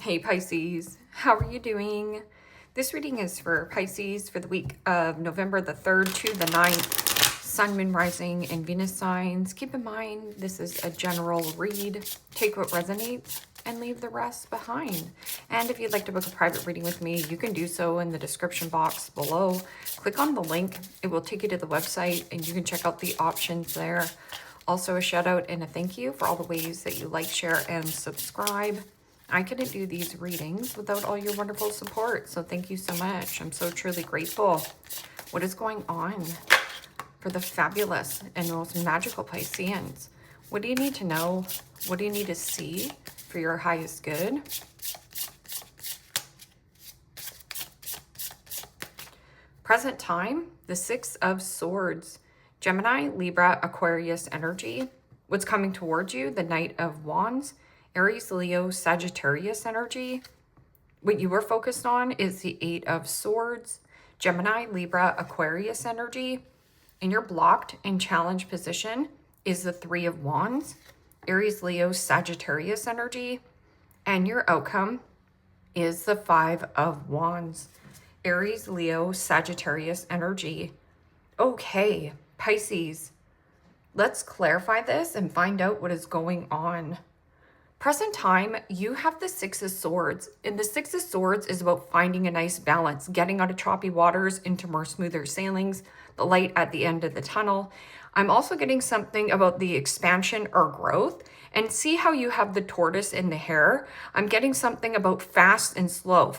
Hey Pisces, how are you doing? This reading is for Pisces for the week of November the 3rd to the 9th. Sun, Moon, Rising, and Venus signs. Keep in mind, this is a general read. Take what resonates and leave the rest behind. And if you'd like to book a private reading with me, you can do so in the description box below. Click on the link. It will take you to the website and you can check out the options there. Also, a shout out and a thank you for all the ways that you like, share, and subscribe. I couldn't do these readings without all your wonderful support, so thank you so much. I'm so truly grateful. What is going on for the fabulous and most magical Pisceans? What do you need to know? What do you need to see for your highest good? Present time, the Six of Swords. Gemini, Libra, Aquarius energy. What's coming towards you, the Knight of Wands. Aries, Leo, Sagittarius energy. What you were focused on is the Eight of Swords. Gemini, Libra, Aquarius energy. And your blocked and challenged position is the Three of Wands. Aries, Leo, Sagittarius energy. And your outcome is the Five of Wands. Aries, Leo, Sagittarius energy. Okay, Pisces. Let's clarify this and find out what is going on. Present time, you have the Six of Swords, and the Six of Swords is about finding a nice balance, getting out of choppy waters into more smoother sailings, the light at the end of the tunnel. I'm also getting something about the expansion or growth, and see how you have the tortoise in the hare. I'm getting something about fast and slow,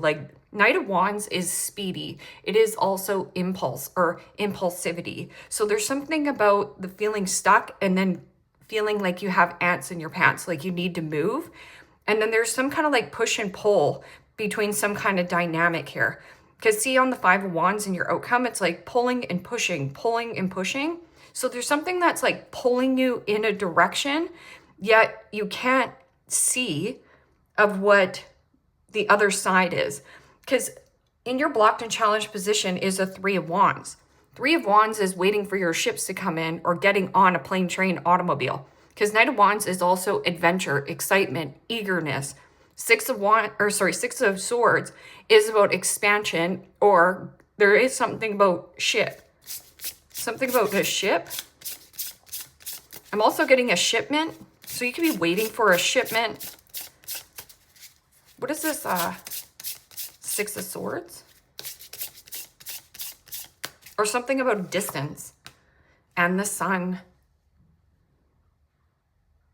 like Knight of Wands is speedy. It is also impulse or impulsivity. So there's something about the feeling stuck and then feeling like you have ants in your pants, like you need to move. And then there's some kind of like push and pull between some kind of dynamic here. Because see on the Five of Wands in your outcome, it's like pulling and pushing, pulling and pushing. So there's something that's like pulling you in a direction, yet you can't see of what the other side is. Because in your blocked and challenged position is a Three of Wands. Three of Wands is waiting for your ships to come in or getting on a plane, train, automobile. Because Knight of Wands is also adventure, excitement, eagerness. Six of Swords is about expansion, or there is something about ship. Something about a ship. I'm also getting a shipment. So you could be waiting for a shipment. What is this? Six of Swords? Or something about distance and the Sun.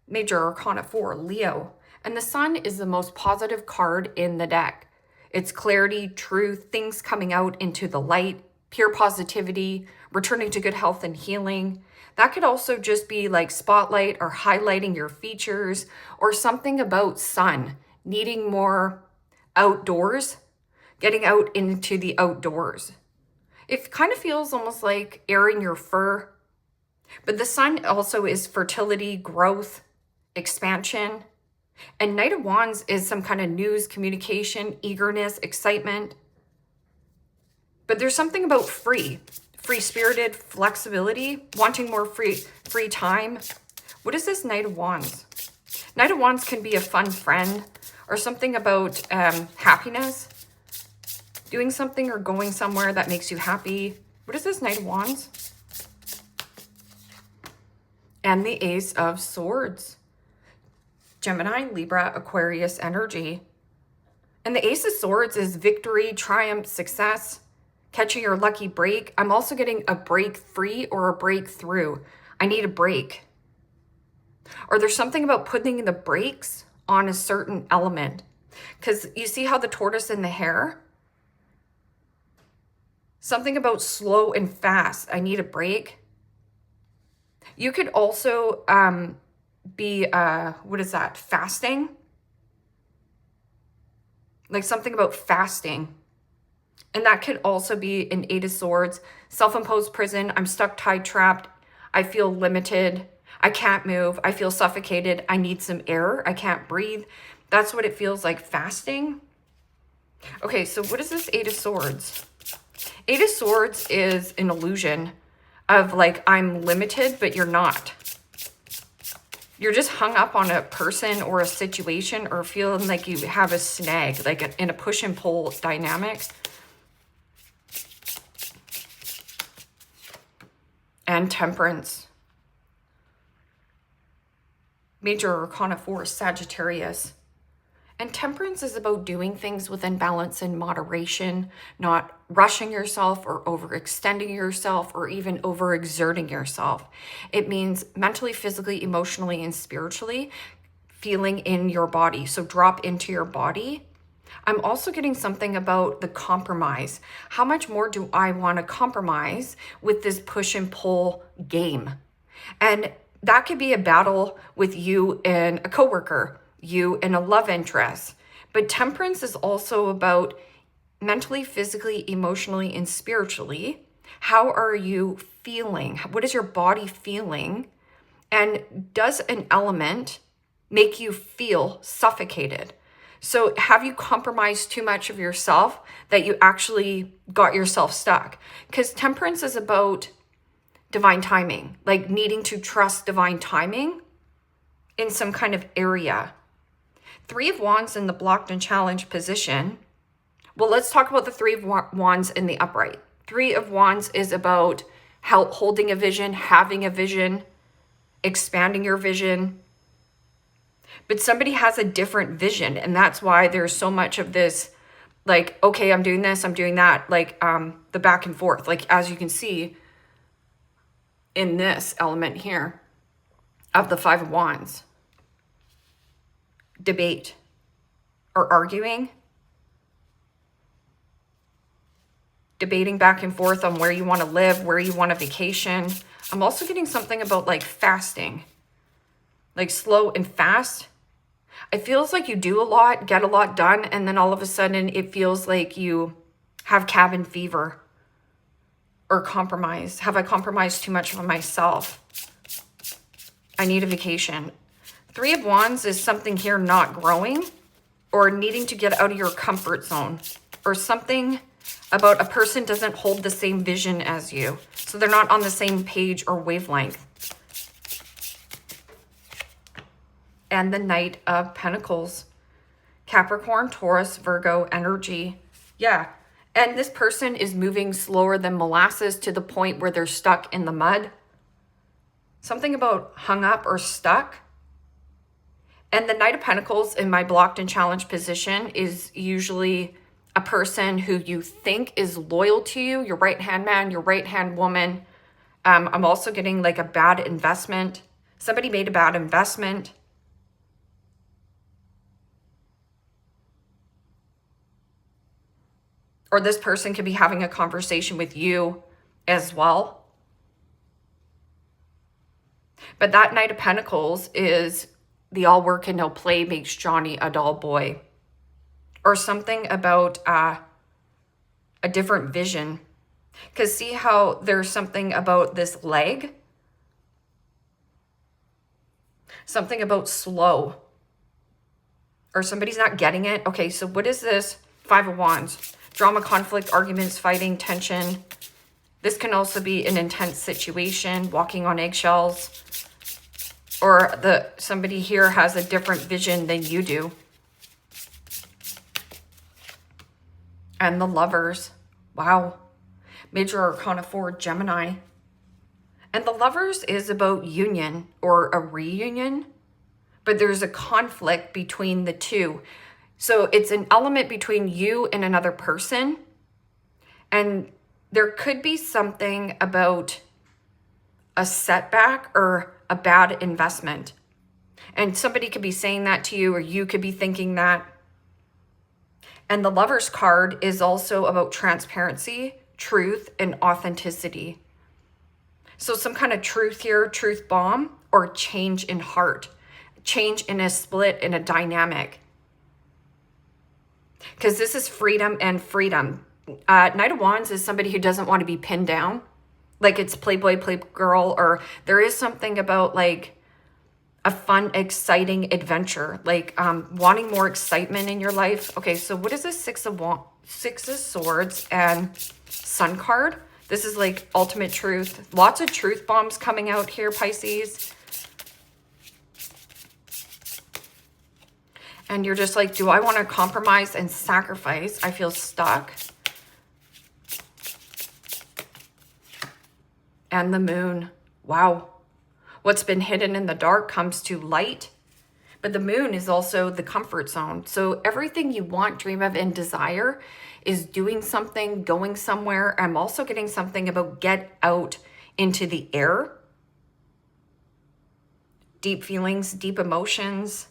Major Arcana 4, Leo. And the Sun is the most positive card in the deck. It's clarity, truth, things coming out into the light, pure positivity, returning to good health and healing. That could also just be like spotlight or highlighting your features, or something about Sun, needing more outdoors, getting out into the outdoors. It kind of feels almost like airing your fur. But the Sun also is fertility, growth, expansion. And Knight of Wands is some kind of news, communication, eagerness, excitement. But there's something about free-spirited, flexibility, wanting more free time. What is this Knight of Wands? Knight of Wands can be a fun friend or something about happiness. Doing something or going somewhere that makes you happy. What is this Knight of Wands? And the Ace of Swords. Gemini, Libra, Aquarius energy. And the Ace of Swords is victory, triumph, success, catching your lucky break. I'm also getting a break free or a breakthrough. I need a break. Or there's something about putting the brakes on a certain element. Because you see how the tortoise and the hare? Something about slow and fast. I need a break. You could also be, what is that? Fasting? Like something about fasting. And that could also be an Eight of Swords. Self-imposed prison. I'm stuck, tied, trapped. I feel limited. I can't move. I feel suffocated. I need some air. I can't breathe. That's what it feels like, fasting. Okay, so what is this Eight of Swords? Eight of Swords is an illusion of like, I'm limited, but you're not. You're just hung up on a person or a situation, or feeling like you have a snag, like in a push and pull dynamic. And Temperance. Major Arcana 4, Sagittarius. And Temperance is about doing things within balance and moderation, not rushing yourself or overextending yourself or even overexerting yourself. It means mentally, physically, emotionally, and spiritually feeling in your body. So drop into your body. I'm also getting something about the compromise. How much more do I want to compromise with this push and pull game? And that could be a battle with you and a coworker, you and a love interest. But Temperance is also about mentally, physically, emotionally, and spiritually. How are you feeling? What is your body feeling? And does an element make you feel suffocated? So have you compromised too much of yourself that you actually got yourself stuck? Because Temperance is about divine timing, like needing to trust divine timing in some kind of area. 3 of Wands in the blocked and challenged position. Well, let's talk about the 3 of Wands in the upright. 3 of Wands is about holding a vision, having a vision, expanding your vision. But somebody has a different vision, and that's why there's so much of this, like, okay, I'm doing this, I'm doing that, like the back and forth, like as you can see in this element here of the 5 of Wands. Debate or arguing, debating back and forth on where you want to live, where you want to vacation. I'm also getting something about like fasting, like slow and fast. It feels like you do a lot, get a lot done, and then all of a sudden it feels like you have cabin fever or compromise. Have I compromised too much of myself? I need a vacation. 3 of Wands is something here not growing or needing to get out of your comfort zone, or something about a person doesn't hold the same vision as you. So they're not on the same page or wavelength. And the Knight of Pentacles. Capricorn, Taurus, Virgo energy. Yeah. And this person is moving slower than molasses to the point where they're stuck in the mud. Something about hung up or stuck. And the Knight of Pentacles in my blocked and challenged position is usually a person who you think is loyal to you, your right-hand man, your right-hand woman. I'm also getting like a bad investment. Somebody made a bad investment. Or this person could be having a conversation with you as well. But that Knight of Pentacles is the all work and no play makes Johnny a dull boy. Or something about a different vision. Because see how there's something about this leg? Something about slow. Or somebody's not getting it. Okay, so what is this? 5 of Wands. Drama, conflict, arguments, fighting, tension. This can also be an intense situation, walking on eggshells. Or somebody here has a different vision than you do. And the Lovers. Wow. Major Arcana 4, Gemini. And the Lovers is about union or a reunion. But there's a conflict between the two. So it's an element between you and another person. And there could be something about a setback or a bad investment. And somebody could be saying that to you, or you could be thinking that. And the Lovers card is also about transparency, truth, and authenticity. So some kind of truth here, truth bomb, or change in heart. Change in a split, in a dynamic. Because this is freedom and freedom. Knight of Wands is somebody who doesn't want to be pinned down. Like it's playboy, playgirl, or there is something about like a fun, exciting adventure. Like wanting more excitement in your life. Okay, so what is this? 6 of Swords and Sun card. This is like ultimate truth. Lots of truth bombs coming out here, Pisces. And you're just like, do I want to compromise and sacrifice? I feel stuck. And the moon. Wow. What's been hidden in the dark comes to light. But the moon is also the comfort zone. So everything you want, dream of, and desire is doing something, going somewhere. I'm also getting something about get out into the air. Deep feelings, deep emotions.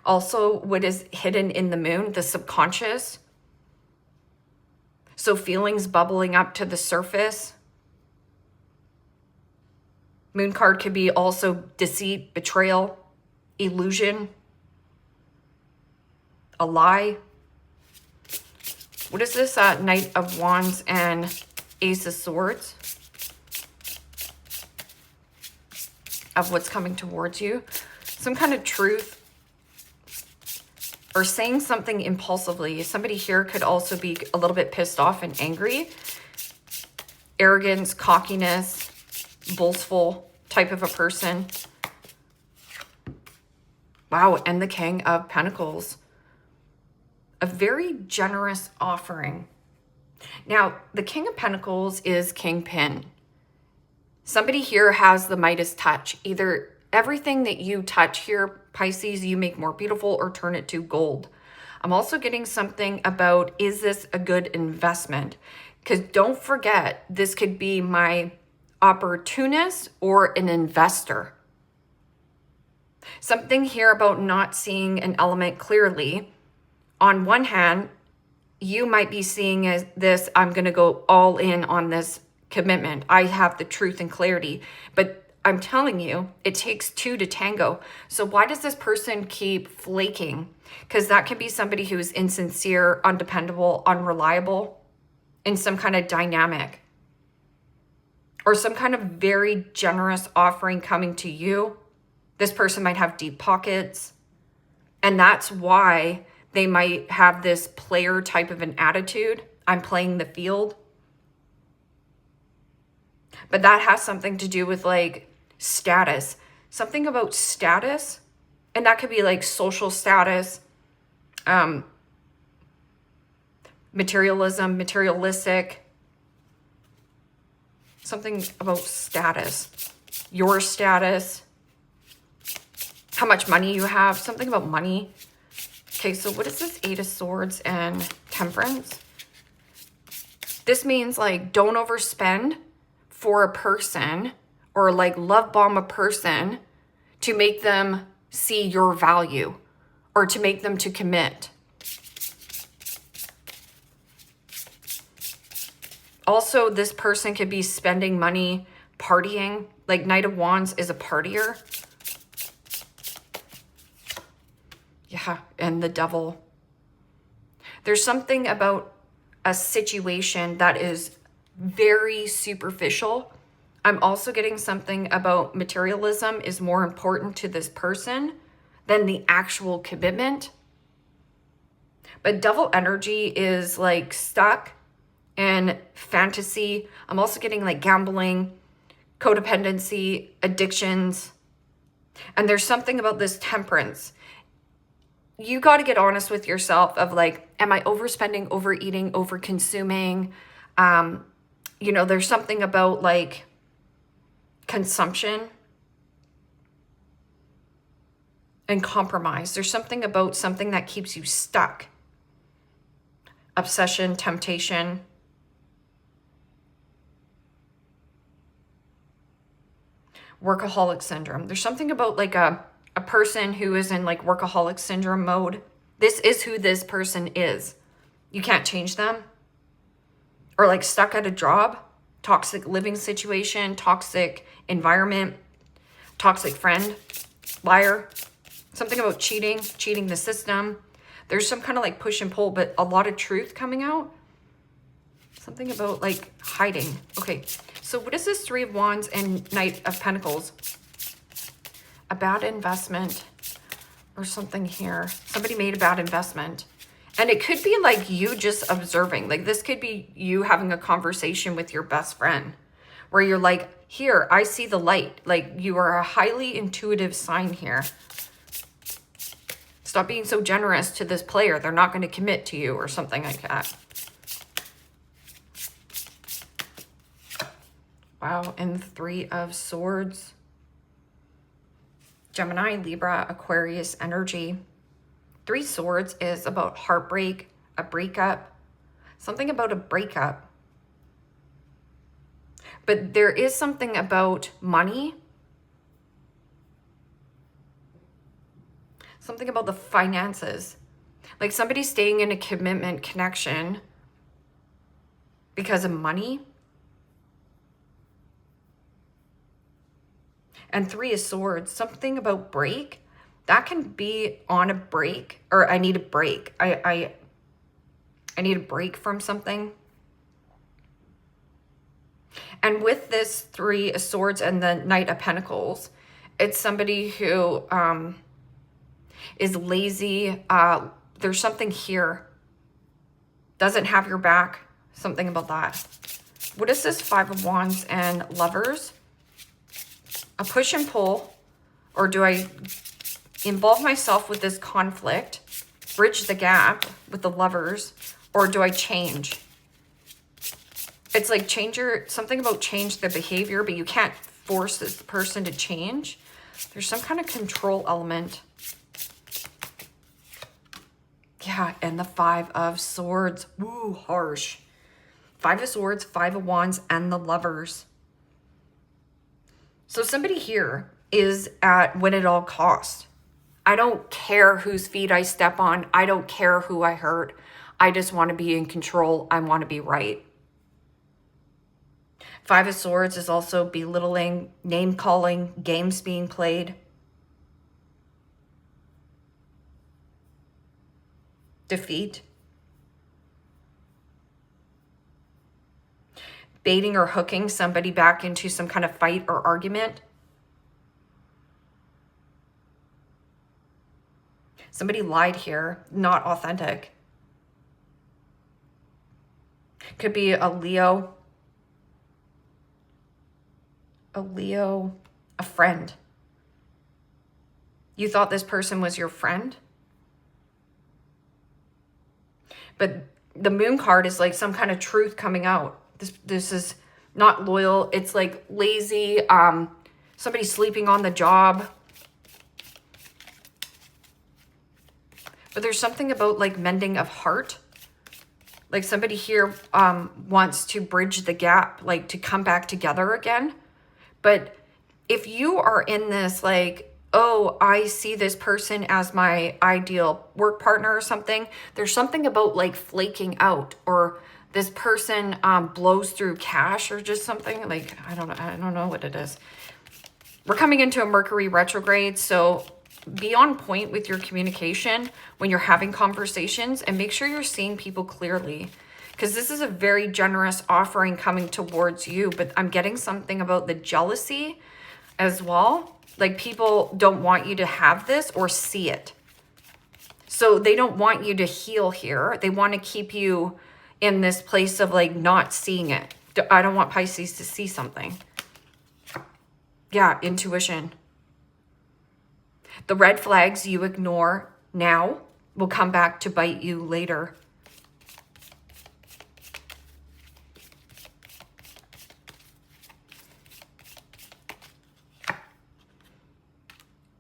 Also, what is hidden in the moon, the subconscious. So feelings bubbling up to the surface. Moon card could be also deceit, betrayal, illusion, a lie. What is this? Knight of Wands and Ace of Swords. Of what's coming towards you. Some kind of truth. Or saying something impulsively. Somebody here could also be a little bit pissed off and angry. Arrogance, cockiness, boastful type of a person. Wow, and the King of Pentacles. A very generous offering. Now, the King of Pentacles is Kingpin. Somebody here has the Midas touch. Either everything that you touch here, Pisces, you make more beautiful or turn it to gold. I'm also getting something about, is this a good investment? Because don't forget, this could be my opportunist or an investor. Something here about not seeing an element clearly. On one hand, you might be seeing as this, I'm going to go all in on this commitment. I have the truth and clarity, but I'm telling you, it takes two to tango. So why does this person keep flaking? Because that can be somebody who is insincere, undependable, unreliable in some kind of dynamic. Or some kind of very generous offering coming to you. This person might have deep pockets. And that's why they might have this player type of an attitude. I'm playing the field. But that has something to do with like status. Something about status. And that could be like social status. Materialism, materialistic. Something about status. Your status. How much money you have. Something about money. Okay, so what is this? Eight of Swords and Temperance. This means like don't overspend for a person or like love bomb a person to make them see your value or to make them to commit. Also, this person could be spending money partying. Like Knight of Wands is a partier. Yeah, and the Devil. There's something about a situation that is very superficial. I'm also getting something about materialism is more important to this person than the actual commitment. But Devil energy is like stuck in fantasy. I'm also getting like gambling, codependency, addictions. And there's something about this Temperance. You got to get honest with yourself of like, am I overspending, overeating, overconsuming? You know, there's something about like consumption and compromise. There's something about something that keeps you stuck. Obsession, temptation. Workaholic syndrome. There's something about like a person who is in like workaholic syndrome mode. This is who this person is. You can't change them. Or like stuck at a job, toxic living situation, toxic environment, toxic friend, liar. Something about cheating the system. There's some kind of like push and pull, but a lot of truth coming out. Something about like hiding. Okay, so what is this Three of Wands and Knight of Pentacles? A bad investment or something here. Somebody made a bad investment. And it could be like you just observing. Like this could be you having a conversation with your best friend where you're like, here, I see the light. Like, you are a highly intuitive sign here. Stop being so generous to this player. They're not going to commit to you or something like that. Wow, and the Three of Swords. Gemini, Libra, Aquarius energy. Three Swords is about heartbreak, a breakup, something about a breakup. But there is something about money, something about the finances. Like somebody staying in a commitment connection because of money. And Three of Swords, something about break. That can be on a break, or I need a break. I need a break from something. And with this Three of Swords and the Knight of Pentacles, it's somebody who is lazy. There's something here. Doesn't have your back. Something about that. What is this Five of Wands and Lovers? A push and pull, or do I involve myself with this conflict, bridge the gap with the Lovers, or do I change? It's like something about change the behavior, but you can't force this person to change. There's some kind of control element. Yeah, and the Five of Swords. Woo, harsh. Five of Swords, Five of Wands, and the Lovers. So somebody here is at win at all cost. I don't care whose feet I step on. I don't care who I hurt. I just want to be in control. I want to be right. Five of Swords is also belittling, name calling, games being played. Defeat. Baiting or hooking somebody back into some kind of fight or argument. Somebody lied here, not authentic. Could be a Leo, a friend. You thought this person was your friend? But the Moon card is like some kind of truth coming out. This is not loyal. It's like lazy. Somebody sleeping on the job. But there's something about like mending of heart. Like somebody here wants to bridge the gap, like to come back together again. But if you are in this like, oh, I see this person as my ideal work partner or something, there's something about like flaking out, or this person blows through cash or just something like, I don't know what it is. We're coming into a Mercury retrograde, so be on point with your communication when you're having conversations, and make sure you're seeing people clearly, because this is a very generous offering coming towards you. But I'm getting something about the jealousy as well. Like people don't want you to have this or see it. So they don't want you to heal here. They want to keep you in this place of like not seeing it. I don't want Pisces to see something. Yeah, intuition. The red flags you ignore now will come back to bite you later.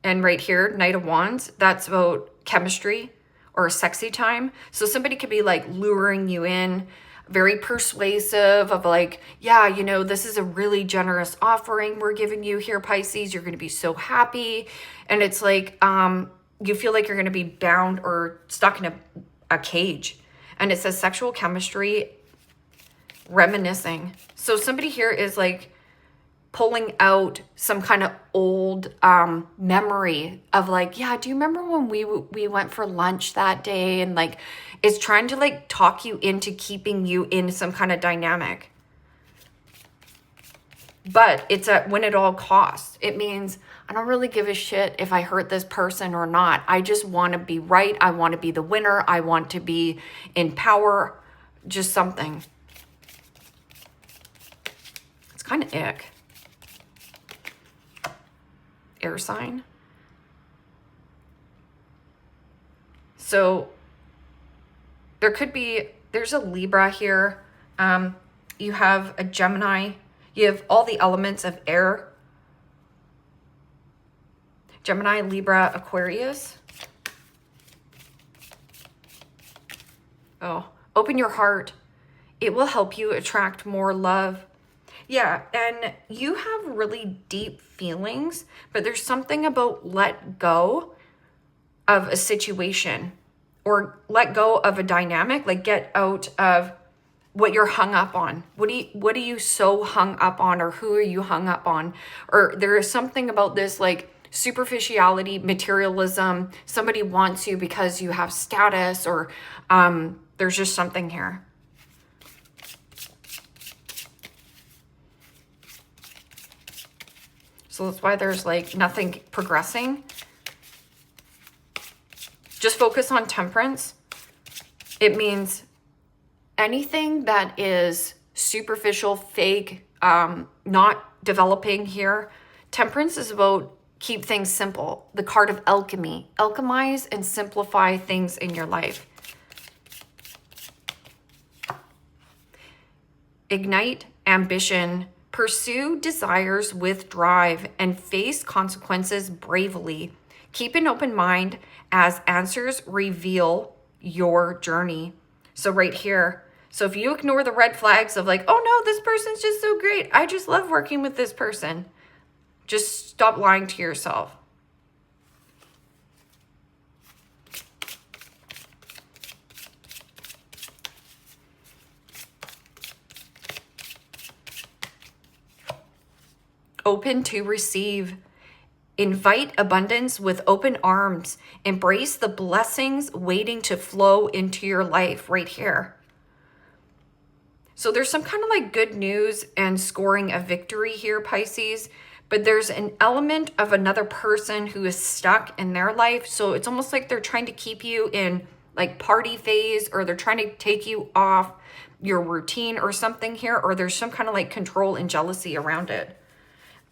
And right here, Knight of Wands, that's about chemistry or a sexy time. So somebody could be like luring you in, very persuasive of like, yeah, you know, this is a really generous offering we're giving you here, Pisces. You're going to be so happy. And it's like, you feel like you're going to be bound or stuck in a cage. And it says sexual chemistry, reminiscing. So somebody here is like pulling out some kind of old memory of like, yeah, do you remember when we went for lunch that day? And like, it's trying to like talk you into keeping you in some kind of dynamic. But it's at win at all costs. It means I don't really give a shit if I hurt this person or not. I just want to be right. I want to be the winner. I want to be in power. Just something. kind of ick. Air sign. So there's a Libra here. You have a Gemini. You have all the elements of air. Gemini, Libra, Aquarius. Oh, open your heart. It will help you attract more love. Yeah, and you have really deep feelings, but there's something about let go of a situation or let go of a dynamic, like get out of what you're hung up on. What are you so hung up on, or who are you hung up on? Or there is something about this like superficiality, materialism. Somebody wants you because you have status, or there's just something here. So that's why there's like nothing progressing. Just focus on Temperance. It means anything that is superficial, fake, not developing here. Temperance is about keep things simple. The card of alchemy. Alchemize and simplify things in your life. Ignite ambition. Pursue desires with drive and face consequences bravely. Keep an open mind as answers reveal your journey. So right here, so if you ignore the red flags of like, oh no, this person's just so great, I just love working with this person, just stop lying to yourself. Open to receive. Invite abundance with open arms. Embrace the blessings waiting to flow into your life right here. So there's some kind of like good news and scoring a victory here, Pisces, but there's an element of another person who is stuck in their life. So it's almost like they're trying to keep you in like party phase, or they're trying to take you off your routine or something here, or there's some kind of like control and jealousy around it.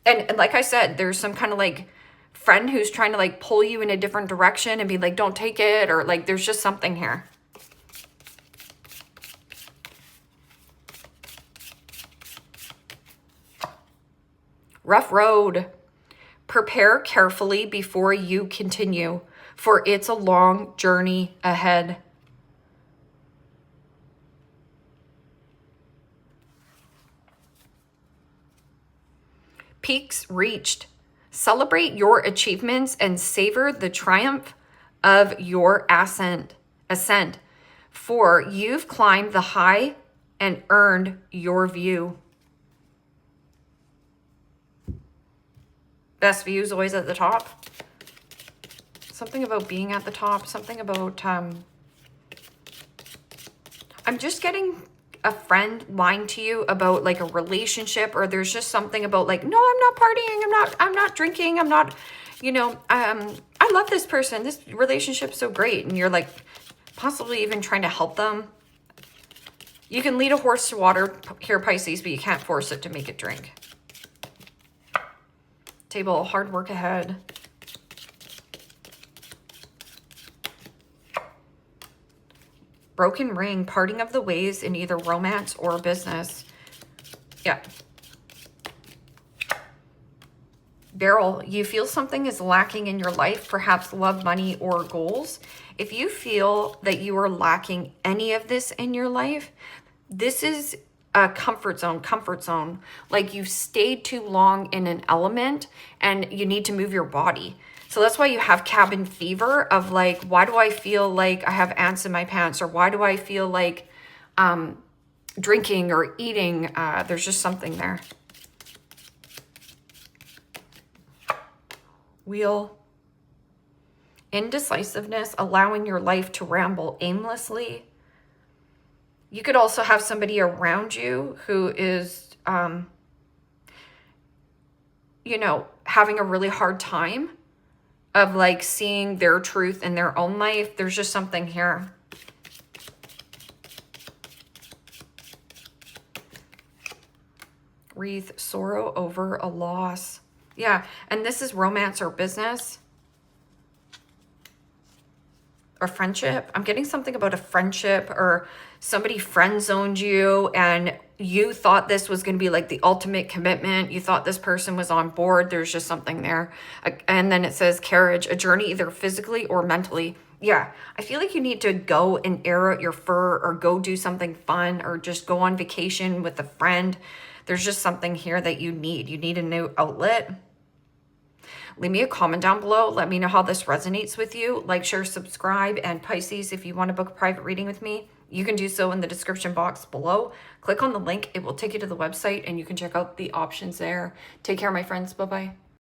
And like I said, there's some kind of like friend who's trying to like pull you in a different direction and be like, don't take it, or like there's just something here. Rough road. Prepare carefully before you continue, for it's a long journey ahead. Peaks reached. Celebrate your achievements and savor the triumph of your ascent. For you've climbed the high and earned your view. Best view is always at the top. Something about being at the top. Something about, I'm just getting a friend lying to you about like a relationship, or there's just something about like, no, I'm not partying. I'm not drinking. I'm not, I love this person. This relationship's so great. And you're like possibly even trying to help them. You can lead a horse to water here, Pisces, but you can't force it to make it drink. Table, hard work ahead. Broken ring, parting of the ways in either romance or business. Yeah. Barrel, you feel something is lacking in your life, perhaps love, money, or goals. If you feel that you are lacking any of this in your life, this is a comfort zone. Like you've stayed too long in an element and you need to move your body. So that's why you have cabin fever of like, why do I feel like I have ants in my pants? Or why do I feel like drinking or eating? There's just something there. Wheel. Indecisiveness, allowing your life to ramble aimlessly. You could also have somebody around you who is, having a really hard time of like seeing their truth in their own life. There's just something here. Wreath, sorrow over a loss. Yeah, and this is romance or business or friendship. I'm getting something about a friendship, or somebody friend zoned you and you thought this was going to be like the ultimate commitment. You thought this person was on board. There's just something there. And then it says carriage, a journey either physically or mentally. Yeah, I feel like you need to go and air out your fur, or go do something fun, or just go on vacation with a friend. There's just something here that you need. You need a new outlet. Leave me a comment down below. Let me know how this resonates with you. Like, share, subscribe. And Pisces, if you want to book a private reading with me, you can do so in the description box below. Click on the link. It will take you to the website and you can check out the options there. Take care, my friends. Bye-bye.